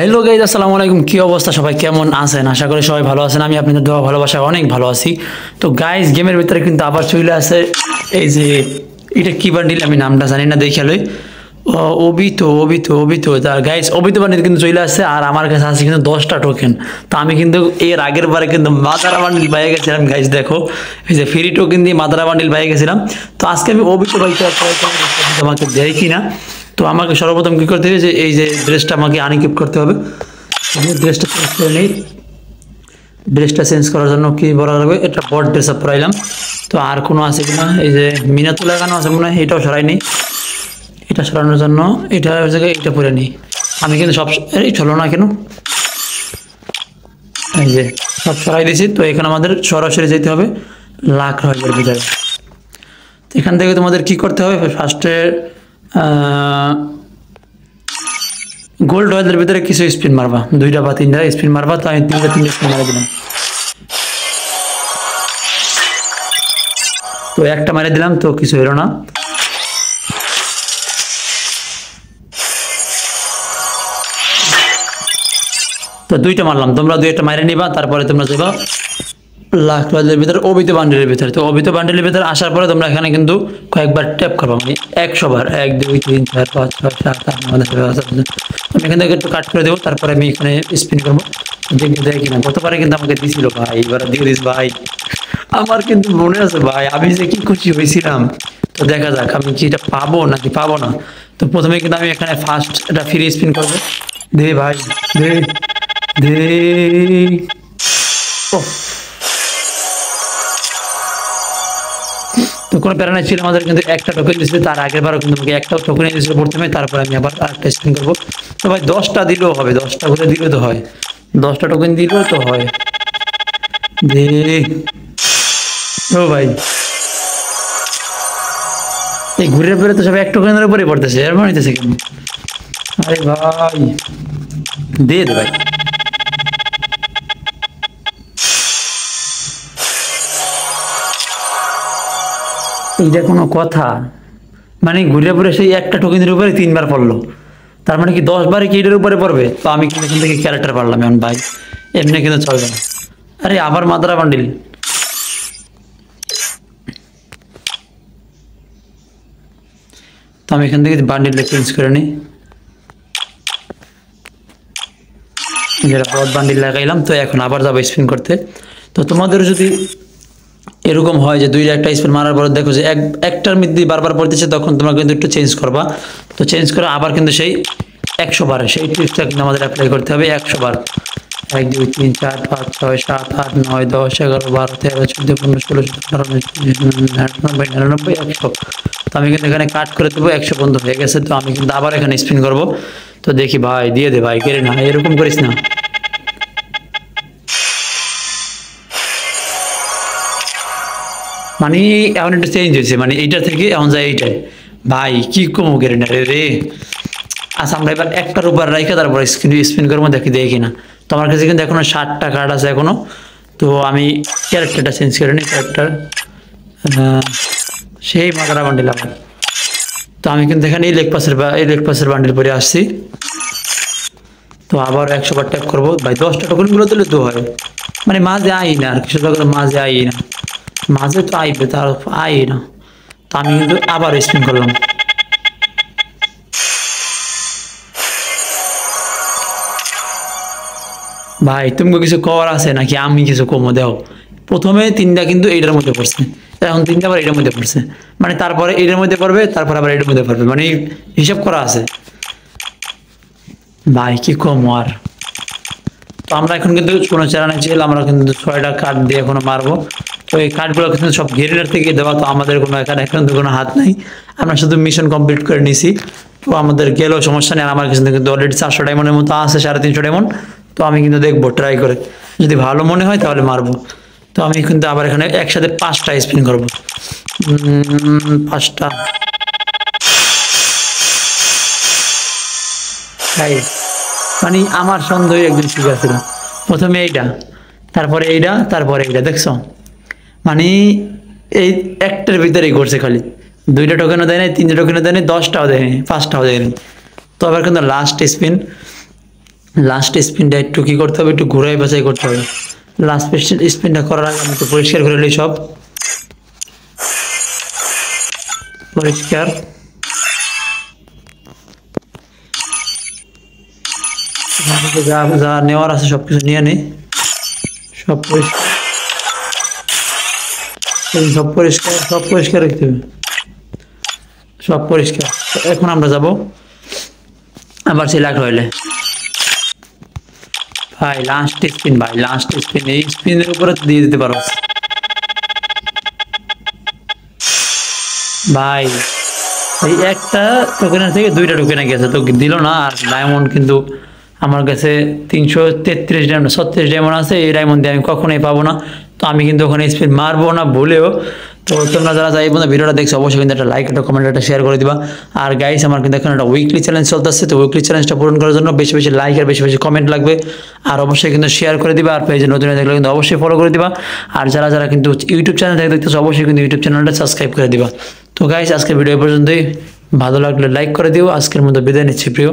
Hello guys, আসসালামু আলাইকুম। কি অবস্থা, সবাই কেমন আছেন? আশা করি সবাই ভালো আছেন। আমি আপনাদের দোয়া ভালোবাসায় অনেক ভালো আছি। তো গাইজ, গেমের ভিতরে কিন্তু আবার চলে আসে এই যে এটা কি বান্ডিল, আমি নামটা জানি না, দেখে লই। অবিতো গাইজ, অবিতো বান্ডিল কিন্তু চলে আসছে। আর আমার কাছে আছে কিন্তু 10টা টোকেন। তো আমি কিন্তু এর আগের বারে কিন্তু মাদারা বান্ডিল পেয়ে গেছিলাম গাইজ। দেখো, এই যে ফ্রি টোকেন দিয়ে মাদারা বান্ডিল পেয়ে গেছিলাম। তো আজকে আমি অবিতো ভাইকে তোমাকে দেয় কিনা। তো আমাকে সর্বপ্রথম কি করতে হবে, যে এই যে ড্রেসটা আমাকে আনইকুইপ করতে হবে। আমি ড্রেসটা চেঞ্জ করে নিই। ড্রেসটা চেঞ্জ করার জন্য কি বলা লাগবে, এটা বট ড্রেস আপ পরাইলাম। তো আর কোনো আছে কিনা, এই যে মিনাতো লাগানো আছে মনে হয়, এটাও সরাই নিই। এটা সরানোর জন্য এটা জায়গায় এটা পরে নিই। আমি কিন্তু সব এই চলো না কেন, এই যে সব সরাই দিয়েছি। তো এখানে আমাদের সরাসরি যেতে হবে লাখ রয়ের ভিতরে। তো এখান থেকে তোমাদের কি করতে হবে, ফার্স্টে গোল্ড রয়েলের ভিতরে কিছু স্পিন মারবা, 2টা বা 3টা স্পিন মারবা। তো আমি 3টা স্পিন মারা দিলাম। তো একটা মারে দিলাম, তো কিছু এলো না। তো 2টা মারলাম, তোমরা 2টা মারে নিবা। তারপরে তোমরা যাবা লাখ রয়েলের ভিতরে অবিত বান্ডেলের ভিতরে। তো অবিত বান্ডেলের ভিতরে আসার পরে তোমরা এখানে কিন্তু কয়েকবার ট্যাপ করবা, মানে 100 বার, 1 2 3 4 5 6 7 8 9 10 11 আমি এখান থেকে একটু কাট করে দেবো। তারপরে আমি এখানে স্পিন করবো, দেখি দেয় কিনা। গতবারে কিন্তু আমাকে দিছিল ভাই, এবার দিয়ে দিস ভাই। আমার কিন্তু মনে আছে ভাই, আমি যে কি খুশি হয়েছিলাম। তো দেখা যাক আমি কি এটা পাবো নাকি পাবো না। তো প্রথমে কিন্তু আমি এখানে ফার্স্ট এটা ফ্রি স্পিন করবো। দে ভাই, দে দে। ও, তো কোনো প্যারা নাই ছিল, আমাদের কিন্তু একটা টোকেন দিয়েছিল। তার আগের বারও কিন্তু আমাকে একটাও টোকেন দিয়েছিল প্রথমে। তারপরে আমি আবার আরেকটা স্পিন করবো। তো ভাই 10টা দিলেও হবে, 10টা করে দিলেও তো হয়, 10টা টোকেন দিলেও তো হয়। দে ও ভাই, এই ঘুরে ফিরে তো সব এক টোকেনের উপরে পড়তেছে, এর বানাইতেছে কেন? আরে ভাই, দে দে ভাই। এইটা কোনো কথা? মানে ঘুরে ফিরে সেই একটা টোকেনের উপরে 3বার পড়লো। তার মানে কি 10 বারে কি এটার উপরে পড়বে? তো আমি কিন্তু এখান থেকে ক্যারেক্টার পারলাম এখন ভাই, এমনি কিন্তু চলবে না। আরে আবার মাদ্রা বান্ডিল। তো আমি এখান থেকে বান্ডিলটা চেঞ্জ করে নিই, যেটা বড় বান্ডিল লাগাইলাম। তো এখন আবার যাবো স্পিন করতে। তো তোমাদের যদি এরকম হয় যে 2টা একটা স্পিন মারার পর দেখো যে একটার মধ্যে বারবার পড়তেছে, তখন তোমরা কিন্তু একটু চেঞ্জ করবা। তো চেঞ্জ করে আবার কিন্তু সেই 100 বারে সেই ট্রিক্সটা কিন্তু আমাদের অ্যাপ্লাই করতে হবে 100 বার। 1 2 3 4 5 6 7 8 9 10 11 12 13 14 15 16 17 18 19 99 99 100। তো আমি কিন্তু এখানে কাট করে দেবো, 100 বন্ধ হয়ে গেছে। তো আমি কিন্তু আবার এখানে স্পিন করব। তো দেখি ভাই, দিয়ে দে ভাই, কেড়ে না, এরকম করিস না। মানে এখন একটু চেঞ্জ হয়েছে, মানে এইটা থেকে এখন যায় এইটাই। ভাই কি কমো কেড়ে না রে। আচ্ছা, আমরা এবার একটার উপর রাখা তারপর স্পিন করবো, দেখি দেয় কিনা। তো আমার কাছে কিন্তু এখনো 60টা কার্ড আছে এখনো। তো আমি ক্যারেক্টারটা চেঞ্জ করে নিই, ক্যারেক্টার সেই মাদারা বান্ডিল আবার। তো আমি কিন্তু এখানে এই লেগ পাসের বান্ডিল পরে আসছি। তো আবার 100 বার ট্যাপ করবো ভাই, 10টা টোকেনগুলো দিলে তো হয়। মানে মাঝে আই না আর কিছু, মাঝে আই না, মাঝে তো আইবে, তার আই না। তো আমি কিন্তু আবার স্পিন করলাম। ভাই তুমি কিছু করার আছে নাকি, আমি কিছু কমো দেও। প্রথমে 3টা কিন্তু এইটার মধ্যে পড়ছে, এখন 3টা আবার এটার মধ্যে পড়ছে। মানে তারপরে এটার মধ্যে পড়বে, তারপর আবার এটার মধ্যে পড়বে, মানে হিসাব করা আছে। ভাই কি কমো আর। তো আমরা এখন কিন্তু কোনো চ্যানেল ছিল, আমরা কিন্তু 6টা কার্ড দিয়ে এখনো মারবো। তো এই কার্ডগুলো কিন্তু সব গেরিনার থেকে দেওয়া। তো আমাদের কোনো এখানে এখন তো কোনো হাত নাই, আমরা শুধু মিশন কমপ্লিট করে নিছি। তো আমাদের গেলেও সমস্যা নেই। আর আমার কাছে কিন্তু অলরেডি 400 ডায়মন্ডের মতো আছে, 350 ডায়মন্ড। তো আমি কিন্তু দেখবো ট্রাই করে, যদি ভালো মনে হয় তাহলে মারবো। তো আমি কিন্তু আবার এখানে একসাথে 5টা স্পিন করবো, 5টা। মানে আমার সন্দেহ একদিন ঠিক আছে না। প্রথমে এইটা, তারপরে এইটা, তারপরে এইটা, দেখছো? মানে এই একটার ভিতরেই করছে খালি। 2টা টোকেনও দেয় নাই, 3টা টোকেনও দেয় নাই, 10টাও দেয় নাই, 5টাও দেয় নাই। তো আবার কিন্তু লাস্ট স্পিন লাস্ট স্পিনটা একটু কি করতে হবে, একটু ঘুরাই বাছাই করতে হবে। লাস্ট স্পিনটা করার আগে আমি একটু পরিষ্কার করে নিই, সব পরিষ্কার। এখান থেকে যা যা নেওয়ার আছে সব কিছু নিয়ে নিই, সব পরিষ্কার, সব পরিষ্কার, সব পরিষ্কার রাখতে হবে, সব পরিষ্কার। তো এখন আমরা যাব আবার সেই লাখ রইলে। ভাই লাস্ট স্পিন, ভাই লাস্ট স্পিন, এই স্পিনের উপরে দিয়ে দিতে পারো ভাই। এই একটা টোকেনের থেকে দুইটা টোকেনে গেছে, তো দিল না। আর ডায়মন্ড কিন্তু আমার কাছে 333 ডায়মন্ড, 36 ডায়মন্ড আছে। এই ডায়মন্ড দিয়ে আমি কখনোই পাবো না, তো আমি কিন্তু ওখানে স্পিন মারবো না ভুলেও। তো তোমরা যারা যাই বন্ধু ভিডিওটা দেখছো অবশ্যই কিন্তু একটা লাইক, একটা কমেন্ট, একটা শেয়ার করে দিবা। আর গাইস আমার কিন্তু এখন একটা উইকলি চ্যালেঞ্জ চলতেছে, তো উইকলি চ্যালেঞ্জটা পূরণ করার জন্য বেশি বেশি লাইক আর বেশি বেশি কমেন্ট লাগবে। আর অবশ্যই কিন্তু শেয়ার করে দিবা, আর পেজে নতুন দেখলে কিন্তু অবশ্যই ফলো করে দিবা। আর যারা যারা কিন্তু ইউটিউব চ্যানেল থেকে দেখতেছো অবশ্যই কিন্তু ইউটিউব চ্যানেলটা সাবস্ক্রাইব করে দিবা। তো গাইস আজকের ভিডিও পর্যন্তই, ভালো লাগলে লাইক করে দিও। আজকের মতো বিদায় নিচ্ছি প্রিয়।